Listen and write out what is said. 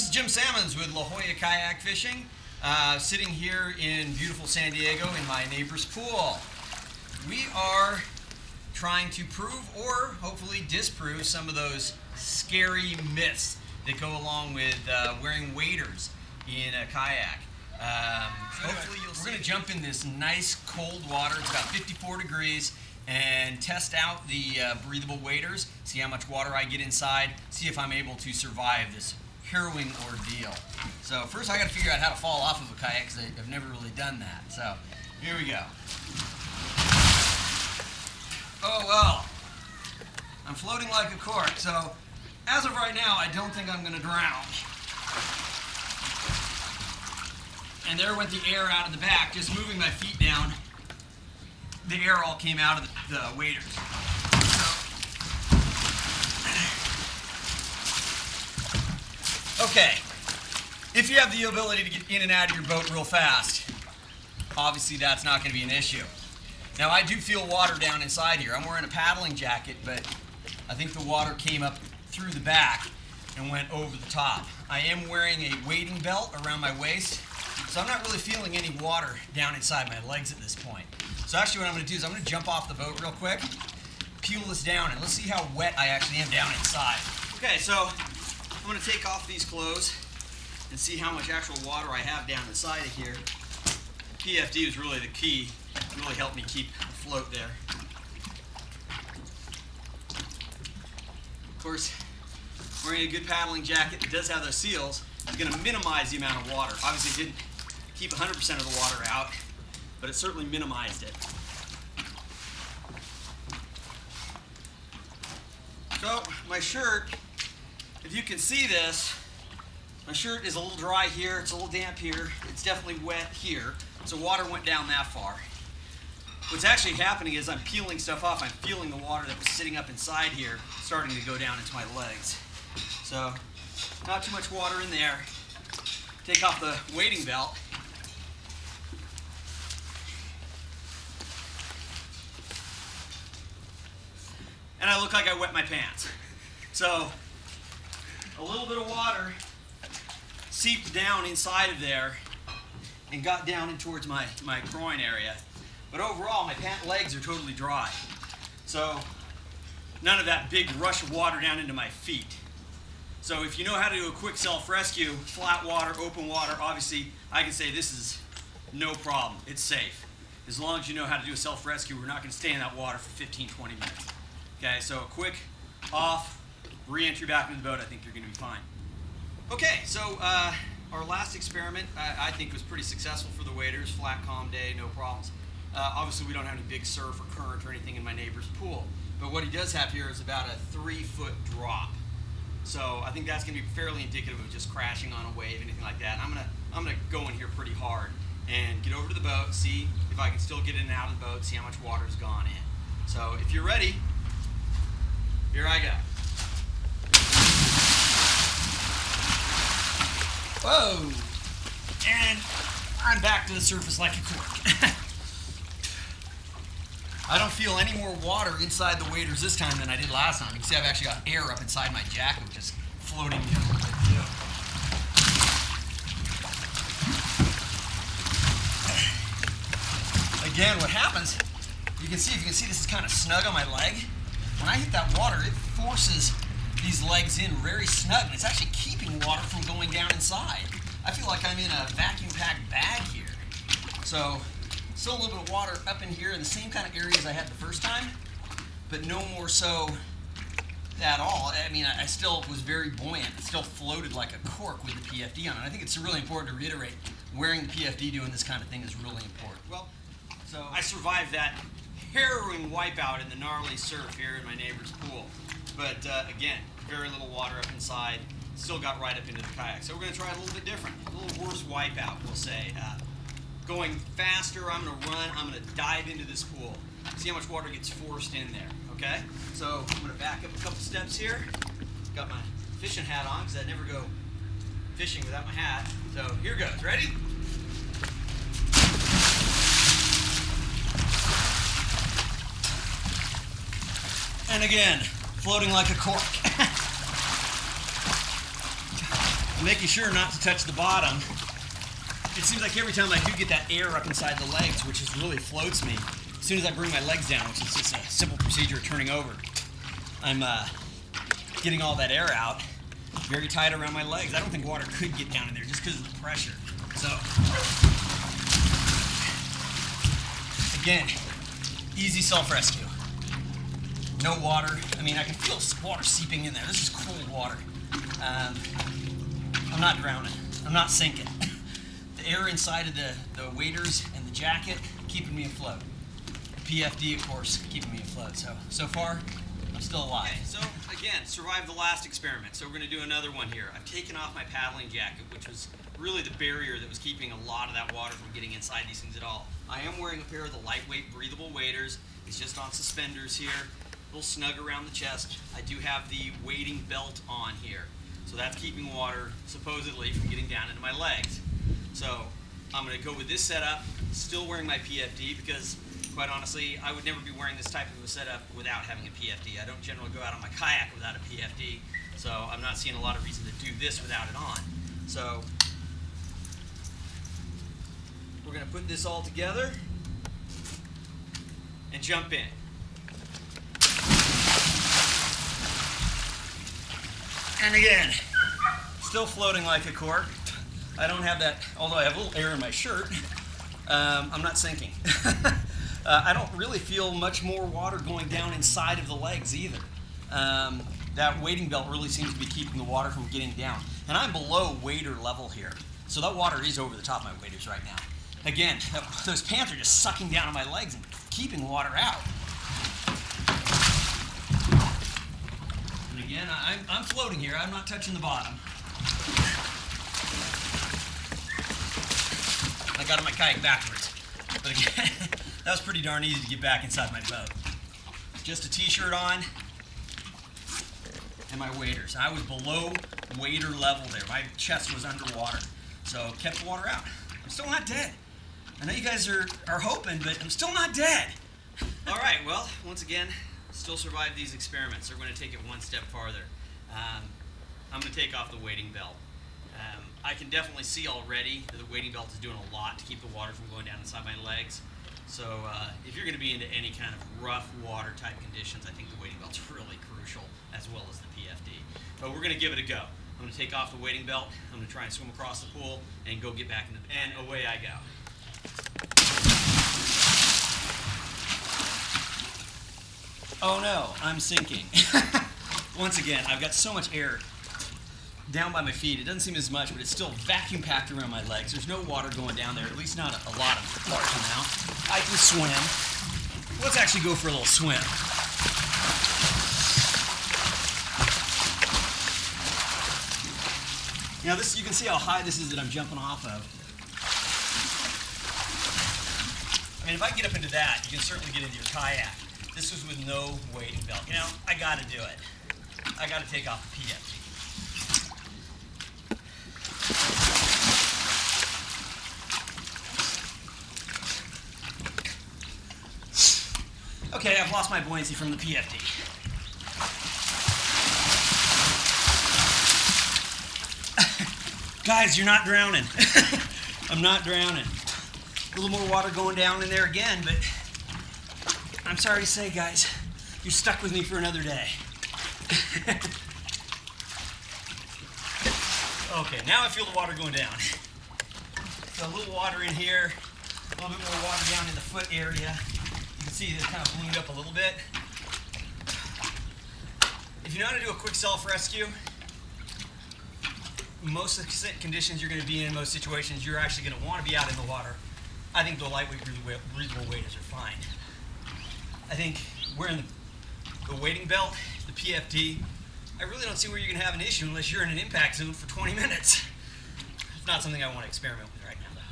This is Jim Sammons with La Jolla Kayak Fishing, sitting here in beautiful San Diego in my neighbor's pool. We are trying to prove or hopefully disprove some of those scary myths that go along with wearing waders in a kayak. Hopefully you'll see. We're going to jump in this nice cold water. It's about 54 degrees. And test out the breathable waders, see how much water I get inside, see if I'm able to survive this harrowing ordeal. So first I got to figure out how to fall off of a kayak because I've never really done that. So here we go. Oh well, I'm floating like a cork, so as of right now I don't think I'm going to drown. And there went the air out of the back, just moving my feet down. The air all came out of the waders. Okay, if you have the ability to get in and out of your boat real fast, obviously that's not going to be an issue. Now I do feel water down inside here. I'm wearing a paddling jacket, but I think the water came up through the back and went over the top. I am wearing a wading belt around my waist, so I'm not really feeling any water down inside my legs at this point. So actually what I'm going to do is I'm going to jump off the boat real quick, peel this down, and let's see how wet I actually am down inside. Okay, so I'm going to take off these clothes and see how much actual water I have down inside of here. PFD is really the key. It really helped me keep afloat there. Of course, wearing a good paddling jacket that does have those seals is going to minimize the amount of water. Obviously it didn't keep 100% of the water out, but it certainly minimized it. So my shirt, if you can see this, my shirt is a little dry here, it's a little damp here, it's definitely wet here, so water went down that far. What's actually happening is I'm peeling stuff off, I'm feeling the water that was sitting up inside here starting to go down into my legs. So, not too much water in there. Take off the wading belt. And I look like I wet my pants. So, a little bit of water seeped down inside of there and got down in towards my groin area. But overall, my legs are totally dry. So, none of that big rush of water down into my feet. So if you know how to do a quick self-rescue, flat water, open water, obviously I can say this is no problem. It's safe. As long as you know how to do a self-rescue, we're not going to stay in that water for 15-20 minutes. Okay, so a quick off, re-entry back into the boat, I think you're going to be fine. Okay, so our last experiment I think was pretty successful for the waders. Flat, calm day, no problems. Obviously we don't have any big surf or current or anything in my neighbor's pool. But what he does have here is about a 3-foot drop. So I think that's going to be fairly indicative of just crashing on a wave, anything like that. I'm gonna go in here pretty hard and get over to the boat, see if I can still get in and out of the boat, see how much water's gone in. So if you're ready, here I go. Whoa! And I'm back to the surface like a cork. I don't feel any more water inside the waders this time than I did last time. You can see I've actually got air up inside my jacket, which is floating me a little bit too. Again, what happens, if you can see this is kind of snug on my leg. When I hit that water, it forces these legs in very snug, and it's actually keeping water from going down inside. I feel like I'm in a vacuum packed bag here. So, still a little bit of water up in here in the same kind of areas I had the first time, but no more so at all. I mean, I still was very buoyant. It still floated like a cork with the PFD on it. I think it's really important to reiterate, wearing the PFD doing this kind of thing is really important. Well, so I survived that harrowing wipeout in the gnarly surf here in my neighbor's pool. But again, very little water up inside, still got right up into the kayak. So we're going to try a little bit different, a little worse wipeout, we'll say. Going faster, I'm going to run, I'm going to dive into this pool. See how much water gets forced in there, okay? So I'm going to back up a couple steps here. Got my fishing hat on because I never go fishing without my hat. So here goes, ready? And again, floating like a cork. making sure not to touch the bottom. It seems like every time I do get that air up inside the legs, which is really floats me, as soon as I bring my legs down, which is just a simple procedure of turning over, I'm getting all that air out, very tight around my legs. I don't think water could get down in there just because of the pressure. So, again, easy self-rescue. No water. I mean, I can feel water seeping in there. This is cold water. I'm not drowning. I'm not sinking. The air inside of the waders and the jacket keeping me afloat. The PFD, of course, keeping me afloat. So far, I'm still alive. Okay, so again, survived the last experiment. So we're going to do another one here. I've taken off my paddling jacket, which was really the barrier that was keeping a lot of that water from getting inside these things at all. I am wearing a pair of the lightweight breathable waders. It's just on suspenders here, a little snug around the chest. I do have the wading belt on here. So that's keeping water, supposedly, from getting down into my legs. So I'm going to go with this setup, still wearing my PFD, because quite honestly, I would never be wearing this type of a setup without having a PFD. I don't generally go out on my kayak without a PFD, so I'm not seeing a lot of reason to do this without it on. So we're going to put this all together and jump in. And again, still floating like a cork. I don't have that, although I have a little air in my shirt, I'm not sinking. I don't really feel much more water going down inside of the legs either. That wading belt really seems to be keeping the water from getting down. And I'm below wader level here. So that water is over the top of my waders right now. Again, those pants are just sucking down on my legs and keeping water out. And again, I'm floating here. I'm not touching the bottom. I got on my kayak backwards. But again, that was pretty darn easy to get back inside my boat. Just a t-shirt on and my waders. I was below wader level there. My chest was underwater. So kept the water out. I'm still not dead. I know you guys are hoping, but I'm still not dead. All right, well, once again, still survived these experiments. So we're going to take it one step farther. I'm going to take off the wading belt. I can definitely see already that the wading belt is doing a lot to keep the water from going down inside my legs. So if you're going to be into any kind of rough water type conditions, I think the wading belt's really crucial, as well as the PFD. But we're going to give it a go. I'm going to take off the wading belt. I'm going to try and swim across the pool and go get back in the and away I go. Oh no, I'm sinking. Once again, I've got so much air down by my feet. It doesn't seem as much, but it's still vacuum packed around my legs. There's no water going down there, at least not a lot of large amount. I can swim. Let's actually go for a little swim. Now this, you can see how high this is that I'm jumping off of. I mean, if I get up into that, you can certainly get into your kayak. This was with no wading belt. You know, I gotta do it. I gotta take off the PFD. Okay, I've lost my buoyancy from the PFD. Guys, you're not drowning. I'm not drowning. A little more water going down in there again, but I'm sorry to say, guys, you're stuck with me for another day. Okay, now I feel the water going down. So a little water in here, a little bit more water down in the foot area. You can see it's kind of ballooned up a little bit. If you know how to do a quick self-rescue, most of the conditions you're going to be in most situations, you're actually going to want to be out in the water. I think the lightweight breathable waders are fine. I think wearing the wading belt, the PFD, I really don't see where you're going to have an issue unless you're in an impact zone for 20 minutes. It's not something I want to experiment with right now, though.